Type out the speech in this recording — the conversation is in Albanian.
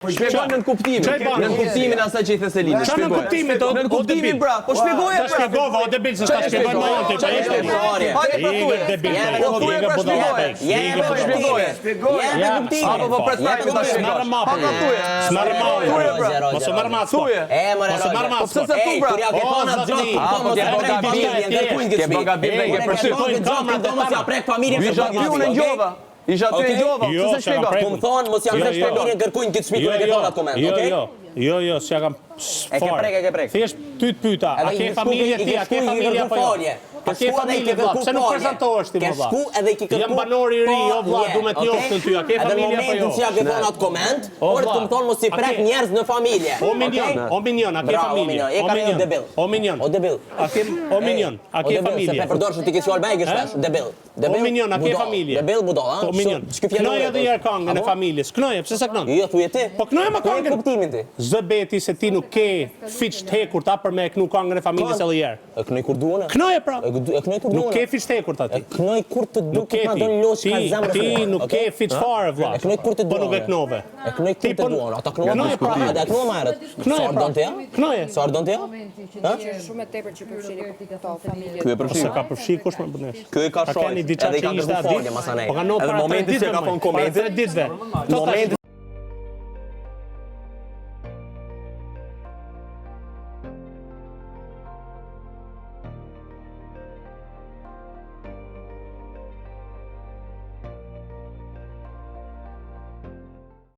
Shpjegoj në kuptimin asaj që i the Selini. Çfarë në kuptimin do? Në kuptimin pra, po shpjegoje pra. Shpjegova, o debil se s'ka shpjegoj më vonë. Hajde debil. Apo prestaj ta shpjegoj. Mos marr masë. Mos marr masë. Pse se tu pra? Ke prek familjen. Isha ty në gjova, se se shpjegoj. Po më thonë, mos janë veç familjen kërkujnë këtë shpikun e këtë atë koment, okej? Jo, s'ja kam fare. E ke prek. Thjesht ty të pyeta, a ke familje ti, a ke familje apo jo? A ke familje vëlla, pse nuk prezantohesh ti më vëlla? Ke shku edhe ki kërku. Jam banor i ri, jo vëlla, du me të njoftën ty, a ke familje apo jo? Edhe momentin që ja ke thonë atë koment, por të më thonë mos i prek njerëz në familje. O minion, a ke familje? O minion. O minion, a ke familje? Se pe përdorsh ti ke shuar bajë shpesh, debil. O minion, a ke familje? Debil budalla, O minion. Knoje edhe një këngën e familjes. Knoje, pse sa knon? Jo, thuje ti. Po knoje më këngën. Kuptimin ti. Zëbeti se ti nuk ke fiç të hekur ta për me knu këngën e familjes edhe herë. E knoj kur duan? Knoje pra. E knoj kur duan. Nuk ke fiç të hekur ta ti. E knoj kur të duket ma don loç ka zemrën. Ti nuk ke fiç fare vëlla. E knoj kur të duan. Po nuk e knove. E knoj kur të duan. Ata knohen pra, ata knohen më herët. Sa don ti? Knoje. Sa don ti? Shumë e tepër që përfshini këto familje. Ky e përfshin. Se ka përfshi kush më bënesh. Ky ka shoh. Edhe i ka kërkuar masanej. Edhe momenti që ka thonë komentin. Momenti